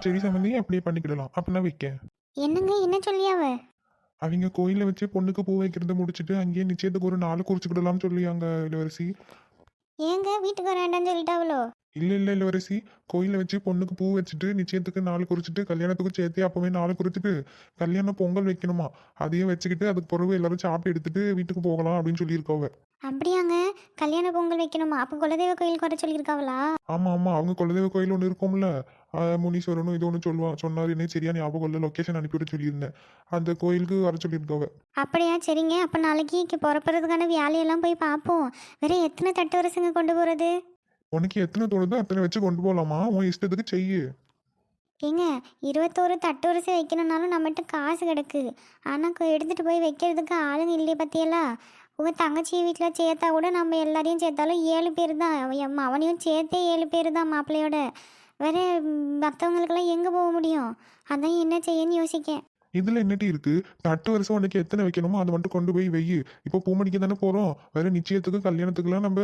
சரி சம்மந்தி அப்படியே பண்ணிக்கிடலாம் அப்படின்னா வைக்க. என்னங்க என்ன சொல்லியாவ? அவங்க கோயிலில் வச்சு பொண்ணுக்கு பூ வைக்கிறத முடிச்சுட்டு அங்கேயே நிச்சயத்துக்கு ஒரு நாள் குறிச்சுக்கிடலாம்னு சொல்லியாங்க இளவரசி. ஏங்க வீட்டுக்கு வர வேண்டாம்னு சொல்லிட்டாவளோ? இல்லை இல்லை இளவரசி, கோயிலில் வச்சு பொண்ணுக்கு பூ வச்சுட்டு நிச்சயத்துக்கு நாள் குறிச்சிட்டு கல்யாணத்துக்கு சேர்த்தே அப்போவே நாள் குறிச்சிட்டு கல்யாணம் பொங்கல் வைக்கணுமா. அதையும் வச்சுக்கிட்டு அதுக்கு பிறகு எல்லாரும் சாப்பிட்டு எடுத்துட்டு வீட்டுக்கு போகலாம் அப்படின்னு சொல்லியிருக்கோவ. அப்படியாங்க? கல்யாண பொங்கல் வைக்கணுமா? அப்போ குலதெய்வ கோயிலுக்கு வர சொல்லியிருக்காவளா? ஆமாம் ஆமாம், அவங்க குலதெய்வ கோயில் ஒன்று இருக்கும்ல, முனீஸ்வரனும் இது ஒன்று சொன்னார். என்ன சரியா ஞாபகம் இல்லை, லொக்கேஷன் அனுப்பிவிட சொல்லியிருந்தேன். அந்த கோயிலுக்கு வர சொல்லியிருக்கோவ. அப்படியா? சரிங்க. அப்போ நாளைக்கு புறப்படுறதுக்கான வேலையெல்லாம் போய் பார்ப்போம். வேற எத்தனை தட்டு வரிசைங்க கொண்டு போகிறது? உனக்கு எத்தனை தோணுதோ அத்தனை வச்சு கொண்டு போகலாமா, உன் இஷ்டத்துக்கு செய்யு. ஏங்க 21 தட்டு வரிசை வைக்கணும்னாலும் நம்மகிட்ட காசு கிடக்கு. ஆனால் எடுத்துகிட்டு போய் வைக்கிறதுக்கு ஆளுங்க இல்லையே பற்றியெல்லாம். உங்கள் தங்கச்சி வீட்டில் சேர்த்தா கூட நம்ம எல்லாரையும் சேர்த்தாலும் 7 பேர் தான். அவனையும் சேர்த்தே 7 பேர் தான் மாப்பிள்ளையோட. வேற மற்றவங்களுக்கெல்லாம் எங்கே போக முடியும்? அதான் என்ன செய்யன்னு யோசிக்கேன். இதுல என்னட்டி இருக்கு? தட்டு வருஷம் உனக்கு எத்தனை வைக்கணுமோ அதை மட்டும் கொண்டு போய் வெய்யு. இப்போ பூமடிக்க தானே போறோம். வேற நிச்சயத்துக்கு கல்யாணத்துக்குலாம் நம்ம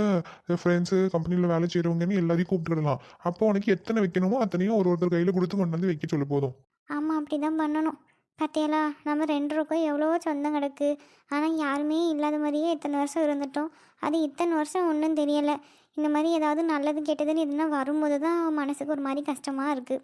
ஃப்ரெண்ட்ஸு, கம்பெனியில் வேலை செய்கிறவங்கன்னு எல்லாரையும் கூப்பிட்டுடலாம். அப்போ உனக்கு எத்தனை வைக்கணுமோ அத்தனையும் ஒருத்தர் கையில் கொடுத்து கொண்டு வந்து வைக்க சொல்ல போதும். ஆமாம், அப்படி தான் பண்ணணும். பார்த்தியலா, நம்ம 2 இருக்கோம், எவ்வளவோ சொந்தம் கிடக்கு. ஆனால் யாருமே இல்லாத மாதிரியே இத்தனை வருஷம் இருந்துட்டோம். அது இத்தனை வருஷம் ஒன்றும் தெரியலை. இந்த மாதிரி ஏதாவது நல்லது கெட்டதுன்னு எதுனா வரும்போது தான் மனசுக்கு ஒரு மாதிரி கஷ்டமாக இருக்குது.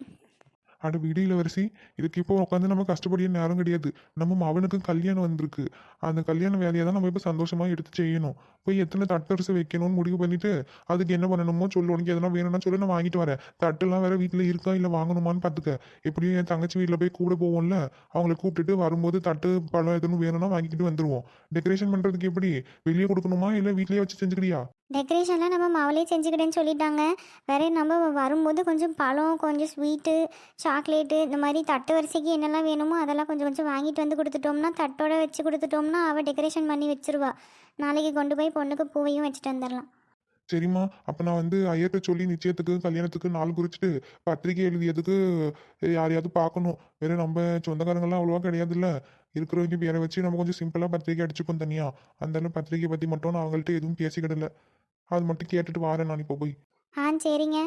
அட விடு இளவரசி, இதுக்கு இப்போ உட்காந்து நம்ம கஷ்டப்படிய நேரம் கிடையாது. நம்ம மவனுக்கு கல்யாணம் வந்திருக்கு. அந்த கல்யாண வேலையை தான் நம்ம இப்போ சந்தோஷமா எடுத்து செய்யணும். போய் எத்தனை தட்டரிசை வைக்கணும்னு முடிவு பண்ணிட்டு அதுக்கு என்ன பண்ணணுமோ சொல்லு. உனக்கு எதனா வேணும்னா சொல்லு, நான் வாங்கிட்டு வரேன். தட்டுலாம் வேற வீட்டில் இருக்கா இல்லை வாங்கணுமான்னு பார்த்துக்க. எப்படியும் என் தங்கச்சி வீட்டில் போய் கூட போவோம்ல, அவங்கள கூப்பிட்டுட்டு வரும்போது தட்டு பழம் எதுவும் வேணும்னா வாங்கிக்கிட்டு வந்துடுவோம். டெக்கரேஷன் பண்ணுறதுக்கு எப்படி, வெளியே கொடுக்கணுமா இல்லை வீட்லேயே வச்சு செஞ்சுக்கிறியா? டெக்கரேஷன்லாம் நம்ம மாவுலே செஞ்சுக்கிட்டேன்னு சொல்லிட்டாங்க. வேற நம்ம வரும்போது கொஞ்சம் பழம், கொஞ்சம் ஸ்வீட்டு, சாக்லேட்டு, இந்த மாதிரி தட்டு வரிசைக்கு என்னெல்லாம் வேணுமோ அதெல்லாம் கொஞ்சம் கொஞ்சம் வாங்கிட்டு வந்து கொடுத்துட்டோம்னா, தட்டோட வச்சு கொடுத்துட்டோம்னா அவள் டெக்கரேஷன் பண்ணி வச்சிருவா. நாளைக்கு கொண்டு போய் பொண்ணுக்கு பூவையும் வச்சுட்டு வந்துடலாம். சரிம்மா, அப்போ நான் வந்து ஐயர்கிட்ட சொல்லி நிச்சயத்துக்கு கல்யாணத்துக்கு நாள் குறிச்சிட்டு பத்திரிக்கை எழுதியதுக்கு யாரையாவது பார்க்கணும். வேற நம்ம சொந்தக்காரங்களாம் அவ்வளோவா கிடையாதுல்ல. இருக்கிறவங்க பேரை வச்சு நம்ம கொஞ்சம் சிம்பிளாக பத்திரிக்கை அடிச்சுப்போம் தனியா. அந்த பத்திரிக்கை பற்றி மட்டும் நான் அவங்கள்ட்ட எதுவும் பேசிக்கிடல. அது மட்டும் கேட்டுட்டு வாரேன் நான் இப்போ போய். சரிங்க.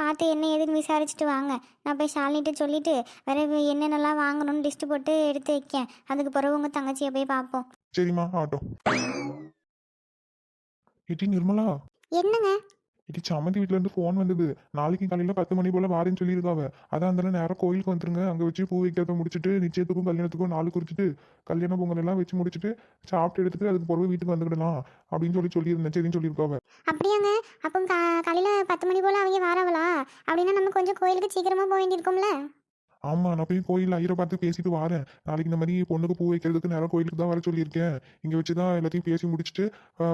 பார்த்து என்ன ஏதுன்னு விசாரிச்சுட்டு வாங்க. நான் போய் ஷாலினிட்ட சொல்லிவிட்டு வேற என்னென்னலாம் வாங்கணும்னு லிஸ்ட்டு போட்டு எடுத்து வைக்கேன். அதுக்கு பிறகு உங்கள் தங்கச்சியை போய் பார்ப்போம். சரிம்மா ஆட்டோ. ஏட்டி நிர்மலா, என்னங்க? இடி சம்மந்தி வீட்டிலேருந்து ஃபோன் வந்தது. நாளைக்கு காலையில் 10 மணி போல் வாரேன்னு சொல்லியிருக்காவ. அதான் அந்த நேரம் கோயிலுக்கு வந்துருங்க. அங்கே வச்சு பூ வைக்கிறத முடிச்சுட்டு நிச்சயத்துக்கும் கல்யாணத்துக்கும் நாள் குறிச்சிட்டு கல்யாண பொங்கல் எல்லாம் வச்சு முடிச்சுட்டு சாப்பிட்டு எடுத்துட்டு அதுக்கு பிறகு வீட்டுக்கு வந்துக்கிடலாம் அப்படின்னு சொல்லியிருந்தேன். சரின்னு சொல்லியிருக்காவ. அப்படியாங்க? அப்போ காலையில் 10 மணி போல் அவங்க வாராவளா? அப்படின்னா நம்ம கொஞ்சம் கோயிலுக்கு சீக்கிரமாக போக வேண்டியிருக்கும்ல? ஆமாம், நான் போய் கோயில் ஐயரை பார்த்து பேசிட்டு வாரேன். நாளைக்கு இந்த மாதிரி பொண்ணுக்கு பூ வைக்கிறதுக்கு நேரம் கோயிலுக்கு தான் வர சொல்லியிருக்கேன். இங்கே வச்சு தான் எல்லாத்தையும் பேசி முடிச்சுட்டு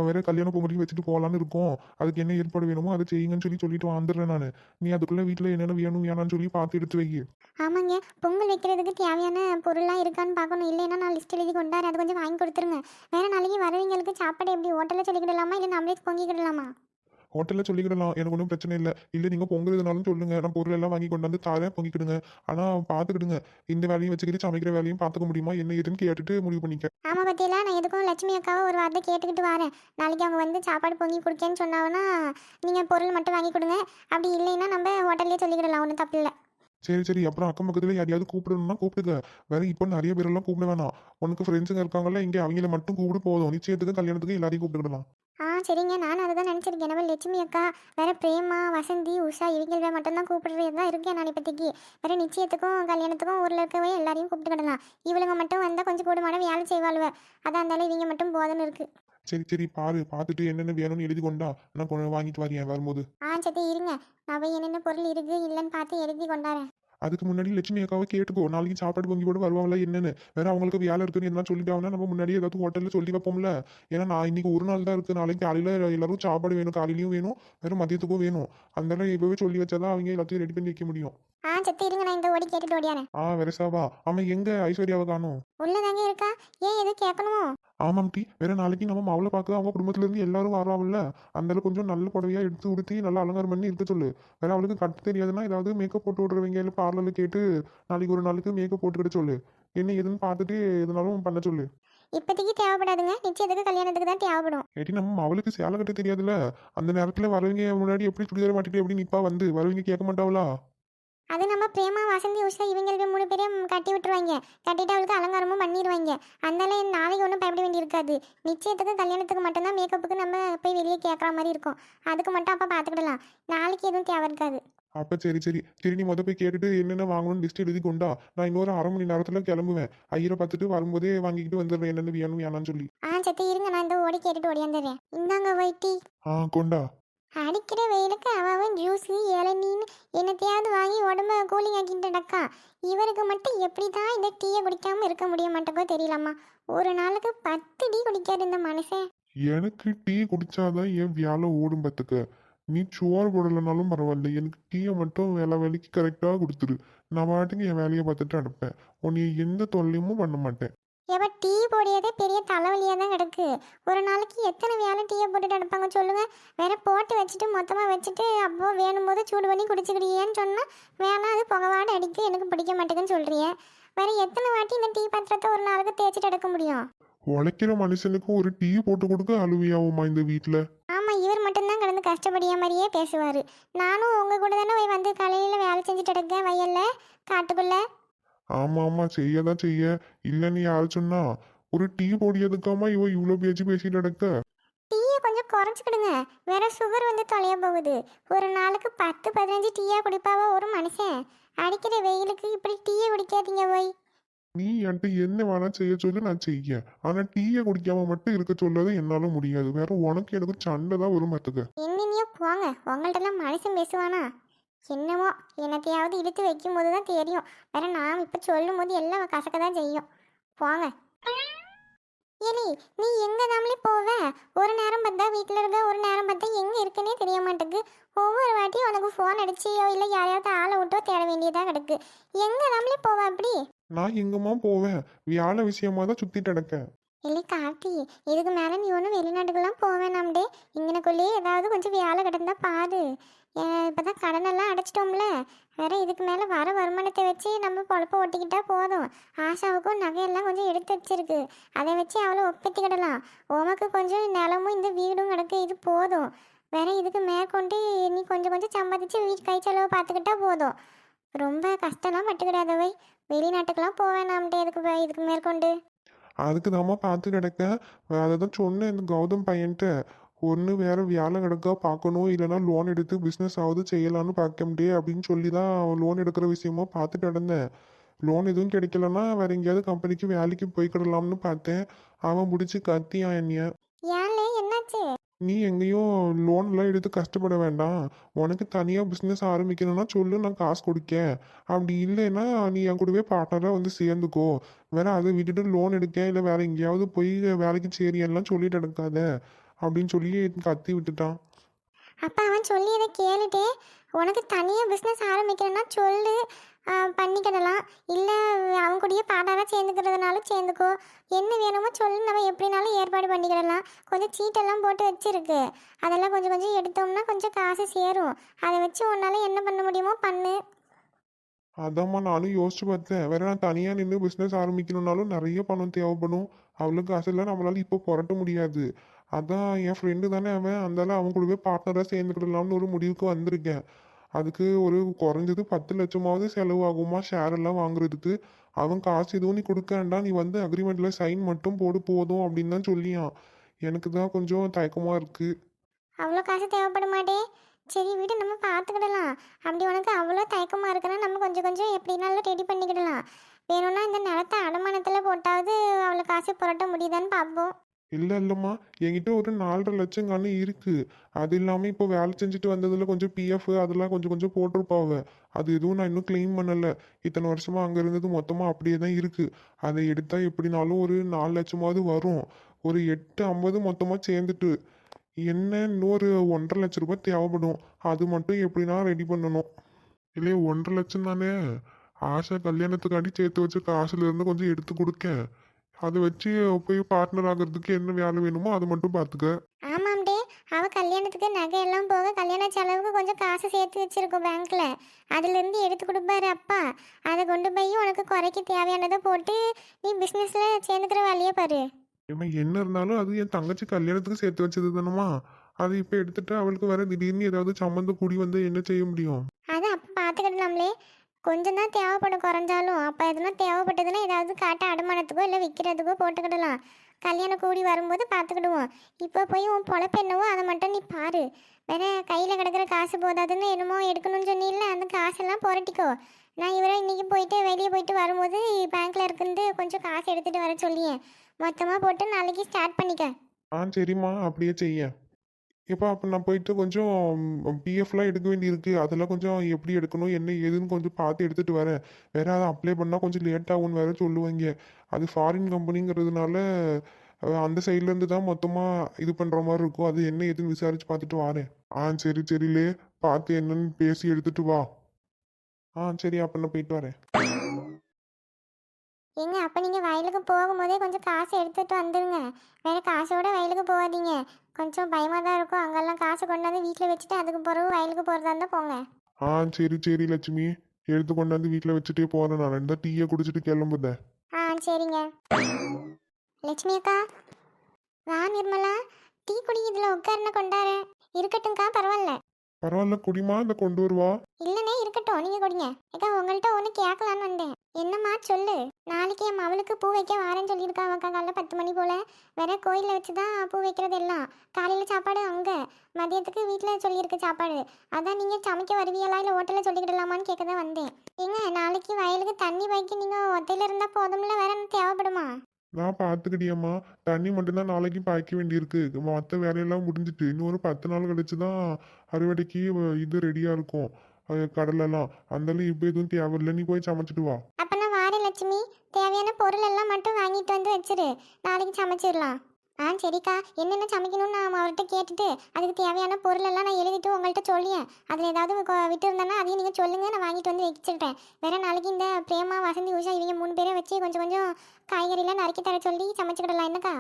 வேற கல்யாண பொங்கலையும் வச்சுட்டு போகலான்னு இருக்கோம். அதுக்கு என்ன ஏற்பாடு வேணுமோ அதை செய்யுங்கன்னு சொல்லிட்டு வந்துடுறேன் நான். நீ அதுக்குள்ளே வீட்டில் என்னென்ன வேணும் வேணான்னு சொல்லி பார்த்து எடுத்து வை. ஆமாங்க. பொங்கல் வைக்கிறதுக்கு தேவையான பொருள்லாம் இருக்கான்னு பார்க்கணும். இல்லைன்னா நான் லிஸ்ட் எழுதி கொண்டாரு, அது கொஞ்சம் வாங்கி கொடுத்துருங்க. வேற நாளைக்கு வரவங்களுக்கு சாப்பாடு எப்படி, ஹோட்டலில் சொல்லிக்கிடலாமா இல்லை நம்மளே பொங்கிக்கிடலாமா? ஹோட்டலில் சொல்லிக்கிடலாம், எனக்கு ஒன்றும் பிரச்சனை இல்லை. இல்லை நீங்கள் பொங்குறதுனாலும் சொல்லுங்கள், நான் பொருள் எல்லாம் வாங்கி கொண்டாந்து தாரேன், பொங்கிக்கிடுங்க. ஆனால் பார்த்துக்கிடுங்க, இந்த வேலையும் வச்சுக்கிட்டு சமைக்கிற வேலையும் பார்த்துக்க முடியுமா என்ன ஏதுன்னு கேட்டுட்டு முடிவு பண்ணிக்க. ஆமாம் பற்றியெல்லாம் நான் எதுக்கும் லட்சுமி அக்காவை ஒரு வார்த்தை கேட்டுக்கிட்டு வரேன். நாளைக்கு அவங்க வந்து சாப்பாடு பொங்கி கொடுக்கேன்னு சொன்னாங்கன்னா நீங்கள் பொருள் மட்டும் வாங்கி கொடுங்க. அப்படி இல்லைன்னா நம்ம ஹோட்டல்லே சொல்லிக்கிடலாம், ஒன்றும் தப்பு இல்லை. சரி சரி, அப்புறம் அக்கம் பக்கத்தில் யாரையாவது கூப்பிடணும்னா கூப்பிடுங்க. வேற இப்போ நிறைய பேரெல்லாம் கூப்பிட வேணாம். உனக்கு ஃப்ரெண்ட்ஸுங்க இருக்காங்கல்ல இங்கே, அவங்கள மட்டும் கூப்பிடு போதும். நிச்சயத்துக்கு கல்யாணத்துக்கு எல்லாரையும் கூப்பிட்டுக்கிடலாம். சரிங்க. நானும் அதை தான் நினச்சிருக்கேன். நம்ம லட்சுமி அக்கா, வேற பிரேமா, வசந்தி, உஷா இவங்கள மட்டும்தான் கூப்பிடுறது தான் இருக்கேன் நான் இப்போதைக்கு. வேற நிச்சயத்துக்கும் கல்யாணத்துக்கும் ஊரில் இருக்கவே எல்லாரையும் கூப்பிட்டுக்கிடலாம். இவளுங்க மட்டும் வந்தால் கொஞ்சம் கூடுமான வேலை செய்வாளுவ. அதான் இருந்தாலும் இவங்க மட்டும் போதுன்னு இருக்கு. சரி சரி, பாரு, பார்த்துட்டு என்னென்ன வேணும்னு எழுதி கொண்டா, நான் வாங்கிட்டு வரேன் வரும்போது. சரி இருங்க. நான் போய் என்னென்ன பொருள் இருக்கு இல்லைன்னு பார்த்து எழுதி கொண்டாரேன். அதுக்கு முன்னாடி லட்சுமி அக்காவை கேட்டுக்கோ, நாளைக்கு சாப்பாடு பொங்கி போட்டு வருவாங்களா என்னன்னு. வேற அவங்களுக்கு வேலை இருக்குன்னு எதனா சொல்லிட்டாங்கன்னா நம்ம முன்னாடியே ஏதாவது ஹோட்டலில் சொல்லி வைப்போம்ல. ஏன்னா நான் இன்னைக்கு ஒரு நாள் தான் இருக்குது. நாளைக்கு காலையில் எல்லாரும் சாப்பாடு வேணும், காலையிலையும் வேணும், வேற மதியத்துக்கும் வேணும். அதனால இப்போவே சொல்லி வச்சாதான் அவங்க எல்லாத்தையும் ரெடி பண்ணி வைக்க முடியும். சரி இருங்க, நான் இந்த ஓடி கேட்டுட்டு ஓடியானேன். வெரசாவா, அவன் எங்க ஐஸ்வர்யாவை காணும்? உள்ளதாங்க இருக்கா. ஏன் எதுவும் கேட்கணுமோ? ஆமாம் டி, வேற நாளைக்கு நம்ம மாவுளை பார்க்க அவங்க குடும்பத்துல இருந்து எல்லாரும் வராவில்ல. அந்த கொஞ்சம் நல்ல புடவையா எடுத்து உடுத்தி நல்லா அலங்காரம் பண்ணி இருக்க சொல்லு. வேற அவளுக்கு கட்டு தெரியாதுன்னா ஏதாவது மேக்கப் போட்டு விடுறவங்க இல்லை பார்லர்ல கேட்டு நாளைக்கு ஒரு நாளுக்கு மேக்கப் போட்டுக்கிட்ட சொல்லு. என்ன எதுன்னு பார்த்துட்டு எதுனாலும் பண்ண சொல்லு. இப்போதைக்கு தேவைப்படாதுங்க. நிச்சயத்துக்கு கல்யாணத்துக்கு தான் தேவைப்படும். ஏட்டி நம்ம அவளுக்கு சேலை கட்ட தெரியாதுல்ல. அந்த நேரத்துல வரவங்க முன்னாடி எப்படி சுடிதார மாட்டிட்டு எப்படி நிப்பா, வந்து வரவங்க கேட்க மாட்டாவளா? அது நம்ம பிரேமா வசந்தி உஷா இவங்களுக்கு 3 பேரையும் கட்டி விட்டுருவாங்க. கட்டிட்டு அவளுக்கு அலங்காரமும் பண்ணிடுவாங்க. அதனால நாளைக்கு ஒன்றும் பயப்பட வேண்டியிருக்காது. நிச்சயத்துக்கு கல்யாணத்துக்கு மட்டும்தான் மேக்கப்புக்கு நம்ம போய் வெளியே கேட்குற மாதிரி இருக்கும். அதுக்கு மட்டும் அப்போ பார்த்துக்கிடலாம். நாளைக்கு எதுவும் தேவை இருக்காது. அப்ப சரி சரி சரி, நீ போய் கேட்டுட்டு என்னென்ன வாங்கணும்னு லிஸ்ட் எழுதி கொண்டா. நான் இன்னொரு 1/2 மணி நேரத்துல கிளம்புவேன். ஐயரை பார்த்துட்டு வரும்போதே வாங்கிக்கிட்டு வந்துடுறேன், என்னென்ன வேணும் வேணாம்னு சொல்லி. சத்தி இருங்க, நான் இந்த ஓடி கேட்டுட்டு ஓடியாந்துடுறேன். இந்தாங்க வைட்டி. கொண்டா. அடிக்கிற வெயிலுக்கு அவன் ஜூஸு இளநீன்னு என்னத்தையாவது வாங்கி உடம்ப கூலிங் ஆக்கிட்டு நடக்கா. இவருக்கு மட்டும் எப்படி தான் இந்த டீயை குடிக்காம இருக்க முடிய மாட்டேங்கோ தெரியலம்மா. ஒரு நாளுக்கு 10 டீ குடிக்காரு இந்த மனுஷன். எனக்கு டீ குடிச்சாதான் என் வேலை ஓடும் பார்த்துக்க. நீ சோறு போடலைனாலும் பரவாயில்ல, எனக்கு டீயை மட்டும் வேலை வேலைக்கு கரெக்டாக கொடுத்துரு. நான் பாட்டுக்கு என் வேலையை பார்த்துட்டு அனுப்பேன். உன்னை எந்த தொல்லையும் பண்ண மாட்டேன். எப்போ டீ போடியதே பெரிய தலைவலியாக தான் கிடக்கு. ஒரு நாளைக்கு எத்தனை வேலை டீயை போட்டுட்டு அனுப்பாங்க சொல்லுங்கள். வேற போட்டு வச்சுட்டு மொத்தமாக வச்சுட்டு அப்போ வேணும் போது சூடு பண்ணி குடிச்சுக்கிறியேன்னு சொன்னால் வேணாம், அது புகவாடு அடிக்க எனக்கு பிடிக்க மாட்டேங்குன்னு சொல்கிறிய. வேற எத்தனை வாட்டி இந்த டீ பாத்திரத்தை ஒரு நாளுக்கு தேய்ச்சிட்டு எடுக்க முடியும்? உழைக்கிற மனுஷனுக்கு ஒரு டீ போட்டு கொடுக்க அழுவியாவுமா இந்த வீட்டில்? ஆமாம், இவர் மட்டும்தான் கிடந்து கஷ்டப்படிய மாதிரியே பேசுவார். நானும் உங்கள் கூட தானே போய் வந்து காலையில் வேலை செஞ்சுட்டு எடுக்கேன் வயலில் காட்டுக்குள்ளே. ஆமா ஆமா, செய்யதான் செய்ய. இல்லைன்னு யாரு சொன்னா? ஒரு டீ போடியதுக்காமா இவ்வளோ பேச்சு பேசிட்டு நடக்க? டீயை கொஞ்சம் குறைச்சிக்கிடுங்க. வேற சுகர் வந்து தொலைய போகுது. ஒரு நாளுக்கு 10-15 டீயா குடிப்பாவோ ஒரு மனுஷன்? அடிக்கிற வெயிலுக்கு இப்படி டீயை குடிக்காதீங்க போய். நீ என்கிட்ட என்ன வேணா செய்ய சொல்லு, நான் செய்ய. ஆனா டீயை குடிக்காம மட்டும் இருக்க சொல்லாத, என்னால முடியாது. வேற உனக்கு எனக்கு சண்டை தான் வரும் பார்த்துக்க. என்னையோ போங்க, உங்கள்ட்டெல்லாம் மனுஷன் பேசுவானா? என்னமோ என்னத்தையாவது இழுத்து வைக்கும் போது தான் தெரியும். வேற நான் இப்போ சொல்லும் போது எல்லாம் கசக்க தான் செய்யும். போங்க. ஏலி, நீ எங்கே தாமலே போவ? ஒரு நேரம் பார்த்தா வீட்டில் இருக்க, ஒரு நேரம் பார்த்தா எங்கே இருக்குன்னே தெரிய மாட்டேங்குது. ஒவ்வொரு வாட்டியும் உனக்கு ஃபோன் அடிச்சியோ இல்லை யாரையாவது ஆளை விட்டோ தேட வேண்டியதாக கிடக்கு. எங்கே தாமலே போவ அப்படி? நான் எங்கம்மா போவேன்? வேலை விஷயமா தான் சுத்திட்டு கிடக்கேன். இல்லை கார்த்தி, இதுக்கு மேலே நீ ஒன்றும் வெளிநாட்டுக்கெல்லாம் போவேணாம்டே. இங்கனக்குள்ளேயே ஏதாவது கொஞ்சம் வேலை கிடந்தா பாரு. இப்போ தான் கடனெல்லாம் அடைச்சிட்டோம்ல. வேற இதுக்கு மேலே வர வருமானத்தை வச்சு நம்ம பொழப்ப ஓட்டிக்கிட்டா போதும். ஆஷாவுக்கும் நகையெல்லாம் கொஞ்சம் எடுத்து வச்சிருக்கு. அதை வச்சு அவளை ஒப்பத்திக்கிடலாம். உமக்கு கொஞ்சம் நிலமும் இந்த வீடும் கிடக்கு, இது போதும். வேற இதுக்கு மேற்கொண்டு நீ கொஞ்சம் கொஞ்சம் சம்பாதிச்சு வீட்டு கை செலவு பார்த்துக்கிட்டா போதும். ரொம்ப கஷ்டம்லாம் பட்டுக்கிடாதவை. வெளிநாட்டுக்கெல்லாம் போவேணாம்டே இதுக்கு மேற்கொண்டு. அதுக்கு தாம்மா பார்த்து கிடக்கேன். அதை தான் சொன்னேன் இந்த கௌதம் பையன்ட்ட. ஒன்று வேற வேலை கிடக்கா பார்க்கணும், இல்லைன்னா லோன் எடுத்து பிஸ்னஸ் ஆகுது செய்யலான்னு பார்க்க முடியே அப்படின்னு சொல்லி தான் லோன் எடுக்கிற விஷயமா பார்த்துட்டு நடந்தேன். லோன் எதுவும் கிடைக்கலன்னா வேற எங்கேயாவது கம்பெனிக்கு வேலைக்கு போய்க்கிடலாம்னு பார்த்தேன். அவன் பிடிச்சி கத்தியான் என்னைய. ஏன்லே என்னாச்சு? நீ எங்கேயும் லோன்லாம் எடுத்து கஷ்டப்பட வேண்டாம். உனக்கு தனியாக பிஸ்னஸ் ஆரம்பிக்கணும்னா சொல்லு, நான் காசு கொடுக்கேன். அப்படி இல்லைன்னா நீ என் கூடவே பார்ட்னராக வந்து சேர்ந்துக்கோ. வேற அதை விட்டுட்டு லோன் எடுக்க இல்லை வேற எங்கேயாவது போய் வேலைக்கு சேரியெல்லாம் சொல்லிட்டு எடுக்காத அப்படின்னு சொல்லி கத்தி விட்டுட்டான். அப்போ அவன் சொல்லி இதை கேளுட்டே. உனக்கு தனியாக பிஸ்னஸ் ஆரம்பிக்கிறேன்னா சொல்லு, பண்ணிக்கிடலாம். இல்லை அவன் கூடயே பாடாராக சேர்ந்துக்கிறதுனாலும் சேர்ந்துக்கோ. என்ன வேணுமோ சொல்லு, நம்ம எப்படினாலும் ஏற்பாடு பண்ணிக்கிடலாம். கொஞ்சம் சீட்டெல்லாம் போட்டு வச்சிருக்கு. அதெல்லாம் கொஞ்சம் கொஞ்சம் எடுத்தோம்னா கொஞ்சம் காசு சேரும். அதை வச்சு உன்னால் என்ன பண்ண முடியுமோ பண்ணு. அதாம்மா நானும் யோசிச்சு பார்த்தேன். வேற நான் தனியாக நின்று பிஸ்னஸ் ஆரம்பிக்கணும்னாலும் நிறைய பணம் தேவைப்படும். அவளுக்கு காசெல்லாம் நம்மளால இப்போ புரட்ட முடியாது. அதான் என் ஃப்ரெண்டு தானே அவன், அதனால அவன் கூடவே பார்ட்னராக சேர்ந்துக்கிடலாம்னு ஒரு முடிவுக்கு வந்திருக்கேன். அதுக்கு ஒரு குறைஞ்சது 10 லட்சமாவது செலவு ஆகுமா ஷேர் எல்லாம் வாங்குறதுக்கு. அவன் காசு எதுவும் நீ கொடுக்க வேண்டாம், நீ வந்து அக்ரிமெண்ட்ல சைன் மட்டும் போடு போதும் அப்படின்னு தான் சொல்லியான். எனக்கு தான் கொஞ்சம் தயக்கமா இருக்கு. அவ்வளோ காசு தேவைப்பட மாட்டே. சரி வீடு நம்ம பார்த்துக்கிடலாம். அப்படி உனக்கு அவ்வளோ தயக்கமாக இருக்குன்னா நம்ம கொஞ்சம் கொஞ்சம் எப்படினாலும் ரெடி பண்ணிக்கிடலாம். வேணும்னா இந்த நிலத்தை அடமானத்தில் போட்டாவது அவ்வளோ காசு புரட்ட முடியுதான்னு பார்ப்போம். இல்லை இல்லைம்மா, என்கிட்ட ஒரு 4.5 லட்சம் காணி இருக்கு. அது இல்லாமல் இப்போ வேலை செஞ்சுட்டு வந்ததுல கொஞ்சம் பிஎஃப் அதெல்லாம் கொஞ்சம் கொஞ்சம் போட்டிருப்பாவ. அது எதுவும் நான் இன்னும் கிளைம் பண்ணலை. இத்தனை வருஷமா அங்கே இருந்தது மொத்தமாக அப்படியே தான் இருக்கு. அதை எடுத்தா எப்படினாலும் ஒரு 4 லட்சமாவது வரும். ஒரு 850 மொத்தமாக சேர்ந்துட்டு என்ன இன்னொரு 1.5 லட்ச ரூபாய் தேவைப்படும். அது மட்டும் எப்படின்னா ரெடி பண்ணணும். இல்லையே 1.5 லட்சம் தானே. ஆஷா கல்யாணத்துக்காண்டி சேர்த்து வச்ச காசுல இருந்து கொஞ்சம் எடுத்து கொடுக்க. அதை வச்சு போய் பார்ட்னர் ஆகிறதுக்கு என்ன வேலை வேணுமோ அதை மட்டும் பார்த்துக்க. ஆமாம்டே, அவள் கல்யாணத்துக்கு நகையெல்லாம் போக கல்யாண செலவுக்கு கொஞ்சம் காசு சேர்த்து வச்சிருக்கோம் பேங்க்ல. அதுலேருந்து எடுத்து கொடுப்பாரு அப்பா. அதை கொண்டு போய் உனக்கு குறைக்க தேவையானதை போட்டு நீ பிஸ்னஸில் சேர்ந்துக்கிற வேலையை பாரு. ஏன்னா என்ன இருந்தாலும் அது என் தங்கச்சி கல்யாணத்துக்கு சேர்த்து வச்சது தானம்மா. அதை இப்போ எடுத்துட்டு அவளுக்கு வர திடீர்னு ஏதாவது சம்மந்தம் கூடி வந்து என்ன செய்ய முடியும்? அதை அப்போ பார்த்துக்கிடலாம்லே. கொஞ்சம் தான் தேவைப்படும் குறைஞ்சாலும். அப்போ எதுனா தேவைப்பட்டதுன்னா ஏதாவது காட்ட அடமானத்துக்கோ இல்லை விற்கிறதுக்கோ போட்டுக்கிடலாம். கல்யாணம் கூடி வரும்போது பார்த்துக்கிடுவோம். இப்போ போய் உன் பொழப்பு என்னவோ அதை மட்டும் நீ பாரு. வேற கையில் கிடக்கிற காசு போதாதுன்னு என்னமோ எடுக்கணும்னு சொன்னீல்ல, அந்த காசெல்லாம் புரட்டிக்கோ. நான் இவரை இன்னைக்கு போயிட்டு வெளியே போயிட்டு வரும்போது பேங்க்ல இருந்து கொஞ்சம் காசு எடுத்துட்டு வர சொல்லியேன். மொத்தமாக போட்டு நாளைக்கு ஸ்டார்ட் பண்ணிக்க. சரிம்மா, அப்படியே செய்ய. இப்போ அப்போ நான் போயிட்டு கொஞ்சம் பிஎஃப்லாம் எடுக்க வேண்டியிருக்கு. அதெல்லாம் கொஞ்சம் எப்படி எடுக்கணும் என்ன ஏதுன்னு கொஞ்சம் பார்த்து எடுத்துகிட்டு வரேன். வேற அதை அப்ளை பண்ணால் கொஞ்சம் லேட் ஆகும்னு வேற சொல்லுவாங்க. அது ஃபாரின் கம்பெனிங்கிறதுனால அந்த சைட்லேருந்து தான் மொத்தமாக இது பண்ணுற மாதிரி இருக்கும். அது என்ன ஏதுன்னு விசாரிச்சு பார்த்துட்டு வரேன். சரி சரிலே, பார்த்து என்னன்னு பேசி எடுத்துட்டு வா. சரி, அப்போ நான் போயிட்டு வரேன். ஏங்க அப்போ நீங்கள் வயலுக்கு போகும்போதே கொஞ்சம் காசு எடுத்துகிட்டு வந்துடுங்க. வேறு காசோட வயலுக்கு போகாதீங்க. கொஞ்சம் பயமாக தான் இருக்கும். அங்கெல்லாம் காசு கொண்டாந்து வீட்டில் வச்சுட்டு அதுக்கு பிறகு வயலுக்கு போகிறதா இருந்தால் போங்க. சரி சரி லட்சுமி, எடுத்து கொண்டாந்து வீட்டில் வச்சுட்டே போகிறேன். நான் இந்த டீயை குடிச்சிட்டு கிளம்புதேன். சரிங்க. லட்சுமி அக்கா, வா நிர்மலா, டீ குடி, இதில் உட்காருன்னு கொண்டாரேன். இருக்கட்டும்க்கா, பரவாயில்ல. பரவாயில்ல, குடிமா, இந்த கொண்டு வருவா. இல்லைண்ணே இருக்கட்டும், நீங்கள் குடிங்க. அக்கா உங்கள்கிட்ட ஒன்று கேட்கலான்னு வந்தேன். என்னம்மா சொல்லு. நாளைக்கு என் மவளுக்கு பூ வைக்க வாரேன்னு சொல்லியிருக்காங்க அக்கா, காலைல 10 மணி போல். வேற கோயிலில் வச்சு தான் பூ வைக்கிறது எல்லாம். காலையில் சாப்பாடு அங்கே, மதியத்துக்கு வீட்டில் சொல்லியிருக்கு சாப்பாடு. அதான் நீங்கள் சமைக்க வருவீங்களா இல்லை ஹோட்டலில் சொல்லிக்கிடலாமான்னு கேட்க தான் வந்தேன். ஏங்க நாளைக்கு வயலுக்கு தண்ணி வைக்க நீங்கள் ஒத்தையில் இருந்தால் போதும்ல, வேற என்ன தேவைப்படுமா? நான் பார்த்துக்கிட்டியம்மா. தண்ணி மட்டும்தான் நாளைக்கு பாய்க்க வேண்டியிருக்கு. மற்ற வேலையெல்லாம் முடிஞ்சிட்டு இன்னொரு 10 நாள் கழிச்சு தான் அறுவடைக்கு இது ரெடியாக இருக்கும். கடலெல்லாம் அந்தளவு இப்போ எதுவும் தேவையில்லை. நீ போய் சமைச்சிட்டு வா. அப்போ நான் வாரேன் லட்சுமி. தேவையான பொருள் எல்லாம் மட்டும் வாங்கிட்டு வந்து வச்சிரு, நாளைக்கு சமைச்சிடலாம். சரிக்கா, என்னென்ன சமைக்கணும்னு நான் அவர்கிட்ட கேட்டுட்டு அதுக்கு தேவையான பொருள் எல்லாம் நான் எழுதிட்டு உங்கள்கிட்ட சொல்லியேன். அதில் ஏதாவது விட்டு இருந்தேன்னா அதையும் நீங்கள் சொல்லுங்கள், நான் வாங்கிட்டு வந்து வச்சுருக்கேன். வேற நாளைக்கு இந்த பிரேமா, வசந்தி, உஷா இவங்க 3 பேரை வச்சு கொஞ்சம் கொஞ்சம் காய்கறிலாம் நறுக்கி தர சொல்லி சமைச்சிக்கிடலாம். என்னக்கா?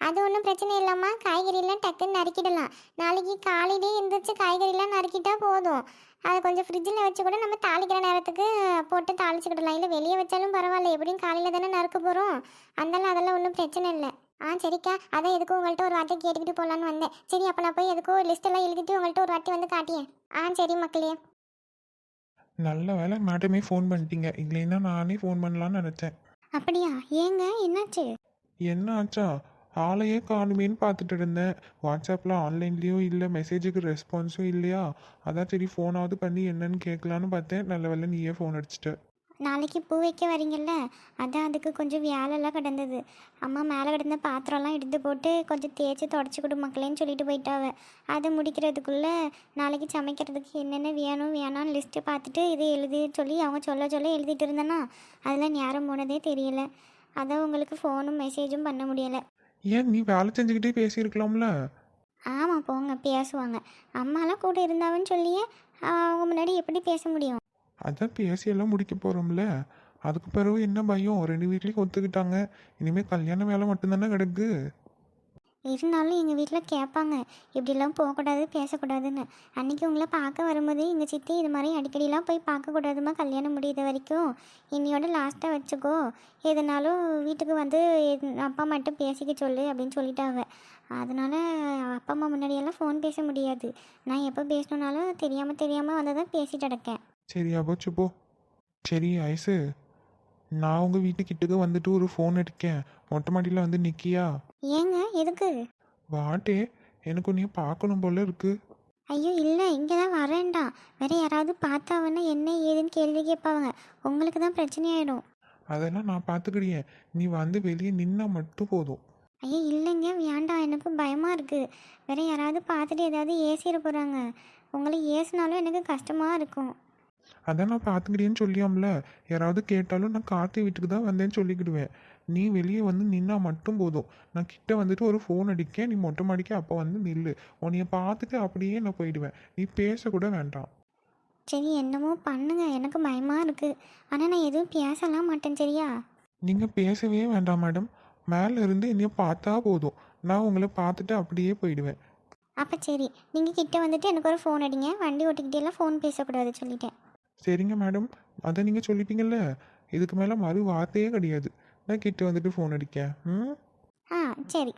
அது ஒன்றும் பிரச்சனை இல்லாமல் காய்கறிலாம் டக்குன்னு நறுக்கிடலாம். நாளைக்கு காலையிலே எழுந்திரிச்சு காய்கறிலாம் நறுக்கிட்டா போதும். அதை கொஞ்சம் ஃப்ரிட்ஜில் வச்சு கூட நம்ம தாளிக்கிற நேரத்துக்கு போட்டு தாளிச்சுக்கிடலாம். இல்லை வெளியே வச்சாலும் பரவாயில்ல, எப்படியும் காலையில் தானே நறுக்க போகிறோம். அதெல்லாம் ஒன்றும் பிரச்சனை இல்லை. சரிக்கா, அதான் எதுக்கும் உங்கள்கிட்ட ஒரு வார்த்தை கேட்டுக்கிட்டு போகலான்னு வந்தேன். சரி, அப்போ நான் போய் எதுக்கும் லிஸ்ட்டெல்லாம் எழுதிட்டு உங்கள்கிட்ட ஒரு வாட்டி வந்து காட்டியேன். சரி மக்களே. நல்ல வேலை மேடமே ஃபோன் பண்ணிட்டீங்க. இல்லைன்னா நானே ஃபோன் பண்ணலான்னு நினச்சேன். அப்படியா? ஏங்க என்னாச்சு? என்ன ஆச்சா? ஆளையே காணுமேன்னு பார்த்துட்டு இருந்தேன். வாட்ஸ்அப்பில் ஆன்லைன்லேயும் இல்லை, மெசேஜுக்கு ரெஸ்பான்ஸும் இல்லையா. அதான் சரி ஃபோனாவது பண்ணி என்னன்னு கேட்கலான்னு பார்த்தேன். நல்ல வேலை நீயே ஃபோன் அடிச்சிட்ட. நாளைக்கு பூ வைக்க வரீங்கல்ல, அதான் அதுக்கு கொஞ்சம் வேலைலாம் கிடந்தது. அம்மா மேலே கிடந்த பாத்திரம்லாம் எடுத்து போட்டு கொஞ்சம் தேய்ச்சி தொடச்சி கொடு மக்களேன்னு சொல்லிட்டு போயிட்டாவ. அதை முடிக்கிறதுக்குள்ளே நாளைக்கு சமைக்கிறதுக்கு என்னென்ன வேணாம்னு லிஸ்ட்டு பார்த்துட்டு இதை எழுதி சொல்லி அவங்க சொல்ல எழுதிட்டு இருந்தேன்னா அதில் நேரம் போனதே தெரியல. அதான் உங்களுக்கு ஃபோனும் மெசேஜும் பண்ண முடியலை. ஏன் நீ வேலை செஞ்சுக்கிட்டே பேசியிருக்கலாம்ல? ஆமாம் போங்க, பேசுவாங்க. அம்மாலாம் கூட இருந்தாவன்னு சொல்லியே அவங்க முன்னாடி எப்படி பேச முடியும்? அதான் பேசியெல்லாம் முடிக்க போகிறோம்ல. அதுக்கு பிறகு என்ன பயம்? 2 வீட்லேயும் ஒத்துக்கிட்டாங்க. இனிமேல் கல்யாண வேலை மட்டும்தானே கிடக்கு. இருந்தாலும் எங்கள் வீட்டில் கேட்பாங்க, இப்படிலாம் போகக்கூடாது பேசக்கூடாதுன்னு. அன்றைக்கி உங்களை பார்க்க வரும்போது எங்கள் சித்தி இது மாதிரி அடிக்கடிலாம் போய் பார்க்கக்கூடாதுமா, கல்யாணம் முடியுத வரைக்கும் இன்னையோட லாஸ்ட்டாக வச்சுக்கோ, எதுனாலும் வீட்டுக்கு வந்து அப்பா மட்டும் பேசிக்க சொல்லு அப்படின்னு சொல்லிட்டாங்க. அதனால் அப்பா அம்மா முன்னாடியெல்லாம் ஃபோன் பேச முடியாது. நான் எப்போ பேசணுன்னாலும் தெரியாமல் வந்து தான் பேசிட்டு கிடக்கேன். சரியா போச்சு போ. சரி ஐசு, நான் உங்கள் வீட்டுக்கிட்டக்கு வந்துட்டு ஒரு ஃபோன் அடிக்கேன். மொட்டை மாடியில் வந்து நிற்கியா? ஏங்க எதுக்கு? வாட்டே, எனக்கு உன்னைய பார்க்கணும் போல இருக்கு. ஐயோ இல்லை, இங்கே தான் வரேன்டாம். வேற யாராவது பார்த்தாவன்னா என்ன ஏதுன்னு கேள்வி கேட்பாங்க. உங்களுக்கு தான் பிரச்சனையாயிடும். அதெல்லாம் நான் பார்த்துக்கிடியேன். நீ வந்து வெளியே நின்னா மட்டும் போதும். ஐயோ இல்லைங்க, வேண்டாம், எனக்கு பயமாக இருக்குது. வேற யாராவது பார்த்துட்டு ஏதாவது ஏசிட போகிறாங்க. உங்களை ஏசினாலும் எனக்கு கஷ்டமாக இருக்கும். அதான் நான் பார்த்துக்கிட்டேன்னு சொல்லியாம்ல. யாராவது கேட்டாலும் நான் கார்த்தி வீட்டுக்கு தான் வந்தேன்னு சொல்லிக்கிடுவேன். நீ வெளியே வந்து நின்னா மட்டும் போதும். நான் கிட்ட வந்துட்டு ஒரு ஃபோன் அடிக்கேன். நீ மொட்டை மாடிக்க அப்போ வந்து நில்லு. உன்னைய பார்த்துட்டு அப்படியே நான் போயிடுவேன். நீ பேசக்கூட வேண்டாம். சரி என்னமோ பண்ணுங்க, எனக்கு பயமாக இருக்குது. ஆனால் நான் எதுவும் பேசலாம் மாட்டேன், சரியா? நீங்கள் பேசவே வேண்டாம் மேடம். மேலே இருந்து என்னைய பார்த்தா போதும். நான் உங்களை பார்த்துட்டு அப்படியே போயிடுவேன். அப்போ சரி, நீங்கள் கிட்ட வந்துட்டு எனக்கு ஒரு ஃபோன் அடிங்க. வண்டி ஓட்டிக்கிட்டே எல்லாம் ஃபோன் பேசக்கூடாது சொல்லிட்டேன். சரிங்க மேடம், அதை நீங்கள் சொல்லிட்டீங்கல்ல. இதுக்கு மேலே மறு வார்த்தையே கிடையாது. நான் கிட்ட வந்துட்டு ஃபோன் அடிக்கேன். சரி.